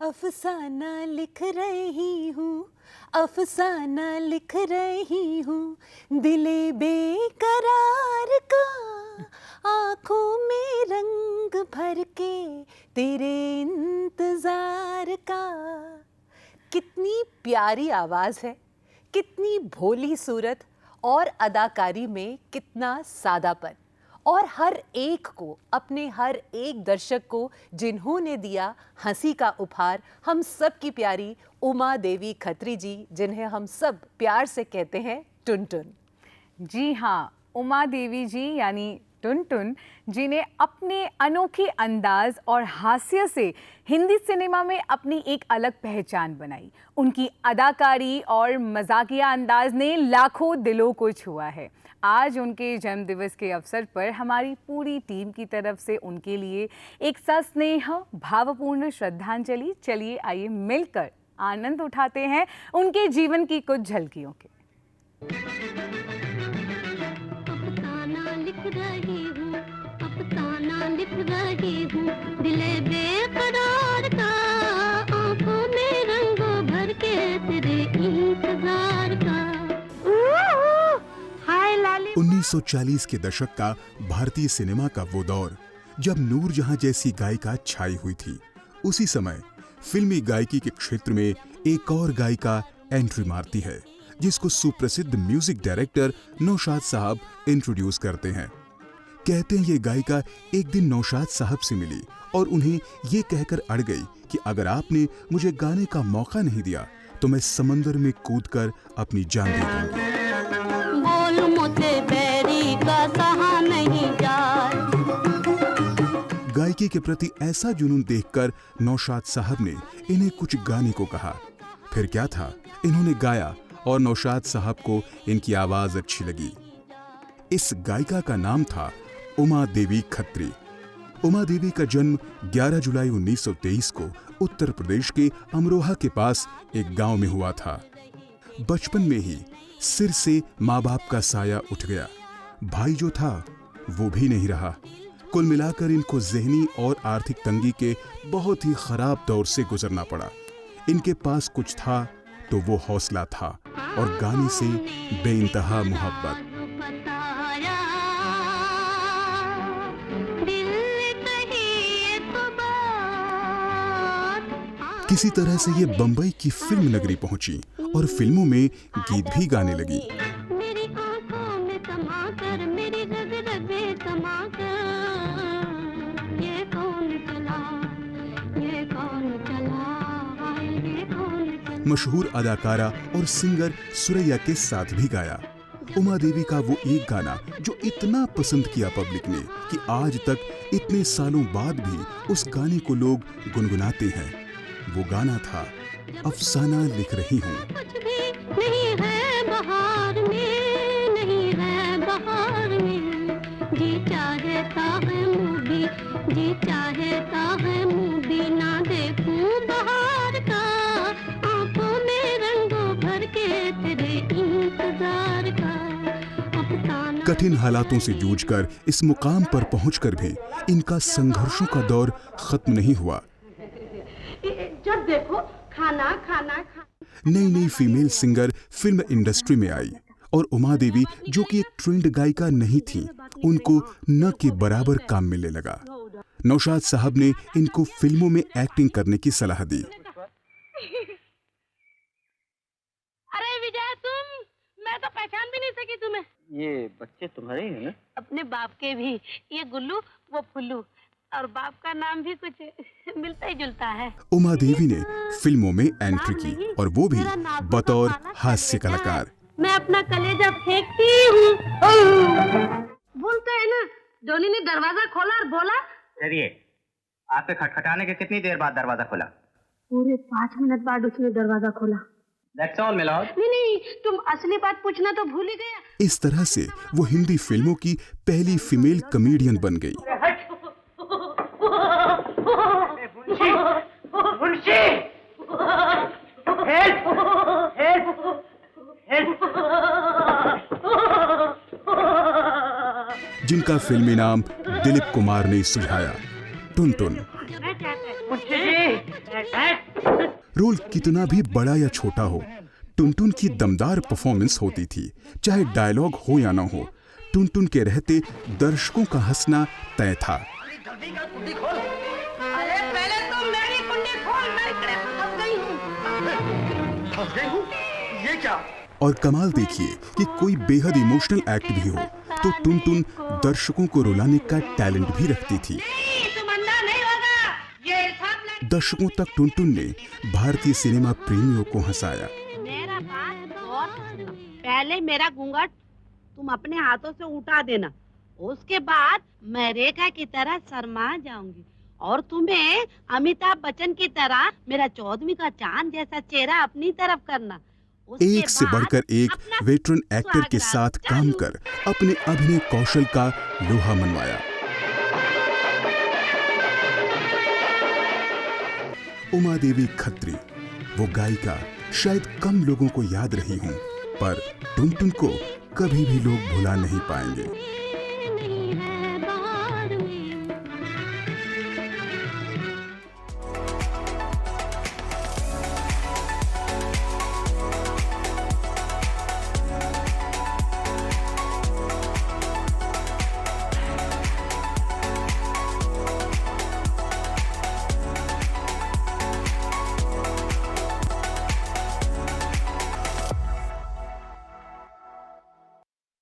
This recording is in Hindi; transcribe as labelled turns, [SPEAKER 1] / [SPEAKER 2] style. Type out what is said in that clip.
[SPEAKER 1] अफसाना लिख रही हूँ, अफसाना लिख रही हूँ, दिले बेकरार का, आँखों में रंग भर के तेरे इंतजार का। कितनी प्यारी आवाज़ है, कितनी भोली सूरत और अदाकारी में कितना सादापन, और हर एक को, अपने हर एक दर्शक को जिन्होंने दिया हंसी का उपहार, हम सब की प्यारी उमा देवी खत्री जी, जिन्हें हम सब प्यार से कहते हैं टुनटुन।
[SPEAKER 2] जी हाँ, उमा देवी जी यानी टुनटुन, जिन्हें अपने अनोखे अंदाज और हास्य से हिंदी सिनेमा में अपनी एक अलग पहचान बनाई। उनकी अदाकारी और मजाकिया अंदाज ने लाखों दिलों को छुआ है। आज उनके जन्मदिवस के अवसर पर हमारी पूरी टीम की तरफ से उनके लिए एक सस्नेह भावपूर्ण श्रद्धांजलि। चलिए आइए मिलकर आनंद उठाते हैं उनके जीवन की कुछ झलकियों के।
[SPEAKER 3] अफसाना लिख रही हूँ, दिले बेकरार का, आँखों में रंगों भर के तेरे इंतजार का। हाय लाली।
[SPEAKER 4] 1940 के दशक का भारतीय सिनेमा का वो दौर जब नूरजहां जैसी गायिका छाई हुई थी। उसी समय फिल्मी गायकी के क्षेत्र में एक और गायिका एंट्री मारती है, जिसको सुप्रसिद्ध म्यूजिक डायरेक्टर नौशाद साहब इंट्रोड्यूस करते हैं। कहते हैं ये गायिका एक दिन नौशाद साहब से मिली और उन्हें ये कहकर अड़ गई कि अगर आपने मुझे गाने का मौका नहीं दिया तो मैं समंदर में कूदकर अपनी जान दे दूंगी।
[SPEAKER 3] बोल मुझे बैरी का सहा नहीं जाए।
[SPEAKER 4] गायकी के प्रति ऐसा जुनून देखकर नौशाद साहब ने इन्हें कुछ गाने को कहा। फिर क्या था, इन्होंने गाया और नौशाद साहब को इनकी आवाज अच्छी लगी। इस गायिका का नाम था उमा देवी खत्री। उमा देवी का जन्म 11 जुलाई 1923 को उत्तर प्रदेश के अमरोहा के पास एक गांव में हुआ था। बचपन में ही सिर से माँ बाप का साया उठ गया। भाई जो था वो भी नहीं रहा। कुल मिलाकर इनको ज़हनी और आर्थिक तंगी के बहुत ही खराब दौर से गुजरना पड़ा। इनके पास कुछ था तो वो हौसला था और गाने से बेइंतहा मोहब्बत। किसी तरह से ये बंबई की फिल्म नगरी पहुंची और फिल्मों में गीत भी गाने लगी।
[SPEAKER 3] मेरी आंखों में समाकर, मेरी रग रग में समाकर, ये कौन चला, ये कौन चला, ये कौन चला।
[SPEAKER 4] मशहूर अदाकारा और सिंगर सुरैया के साथ भी गाया। उमा देवी का वो एक गाना जो इतना पसंद किया पब्लिक ने कि आज तक इतने सालों बाद भी उस गाने को लोग गुनगुनाते हैं। वो गाना था अफसाना लिख रही हूँ।
[SPEAKER 3] कुछ भी नहीं है बहार में, नहीं है बहार में, जी चाहता है मुँह भी, जी चाहता है मुँह भी ना देखूं बहार का, आंखों में रंगों भर के तेरे इंतजार का। अफसाना।
[SPEAKER 4] कठिन हालातों से जूझकर इस मुकाम पर पहुंचकर भी इनका संघर्षों का दौर खत्म नहीं हुआ।
[SPEAKER 3] जब देखो खाना खाना खाना।
[SPEAKER 4] नई नई फीमेल सिंगर फिल्म इंडस्ट्री में आई और उमा देवी, जो कि एक ट्रेंड गायिका नहीं थी, उनको न के बराबर काम मिलने लगा। नौशाद साहब ने इनको फिल्मों में एक्टिंग करने की सलाह दी।
[SPEAKER 3] अरे विजय, तुम, मैं तो पहचान भी नहीं सकी तुम्हें।
[SPEAKER 5] ये बच्चे तुम्हारे ही हैं ना?
[SPEAKER 3] अपने बाप के भी। ये गुल्लू, वो फुल्लू, और बाप का नाम भी कुछ मिलता ही जुलता है।
[SPEAKER 4] उमा देवी ने फिल्मों में एंट्री की और वो भी बतौर हास्य कलाकार।
[SPEAKER 3] मैं अपना कलेजा फेंकती हूँ। बोलते हैं ना, धोनी ने दरवाजा खोला और बोला।
[SPEAKER 5] चलिए, आपके खटखटाने के कितनी देर बाद दरवाजा खुला?
[SPEAKER 3] पूरे 5 मिनट बाद उसने दरवाजा खोला।
[SPEAKER 5] That's all, my lord.
[SPEAKER 3] नहीं नहीं, तुम असली बात पूछना तो भूल ही गया।
[SPEAKER 4] इस तरह से वो हिंदी फिल्मों की पहली फीमेल कॉमेडियन बन गई। जिनका फिल्मी नाम दिलीप कुमार ने सुझाया, टुनटुन। रोल कितना भी बड़ा या छोटा हो, टुनटुन की दमदार परफॉर्मेंस होती थी। चाहे डायलॉग हो या ना हो, टुनटुन के रहते दर्शकों का हंसना तय था।
[SPEAKER 6] अरे पहले तो मेरी कुंडी खोल, मैं इकडे फंस गई हूँ। ये क्या?
[SPEAKER 4] और कमाल देखिए कि कोई बेहद इमोशनल एक्ट भी हो तो टुनटुन दर्शकों को रुलाने का टैलेंट भी रखती थी।
[SPEAKER 6] तुम अंधा नहीं होगा, ये सब
[SPEAKER 4] दर्शकों तक टुनटुन ने भारतीय सिनेमा प्रेमियों को हंसाया।
[SPEAKER 7] मेरा बात गौर से सुनना। पहले मेरा घूंघट तुम अपने हाथों से उठा देना, उसके बाद मैं रेखा की तरह शर्मा जाऊंगी और तुम्हें अमिताभ बच्चन की तरह मेरा 14वीं का चांद जैसा चेहरा अपनी तरफ करना। उसके
[SPEAKER 4] एक से
[SPEAKER 7] बाद
[SPEAKER 4] बढ़कर एक
[SPEAKER 7] अपना
[SPEAKER 4] वेटरन एक्टर के साथ
[SPEAKER 7] स्वागत
[SPEAKER 4] काम
[SPEAKER 7] चालू।
[SPEAKER 4] कर अपने अभिनय कौशल का लोहा मनवाया। उमा देवी खत्री, वो गायिका शायद कम लोगों को याद रही हों, पर टुनटुन को कभी भी लोग भुला नहीं पाएंगे।
[SPEAKER 3] नहीं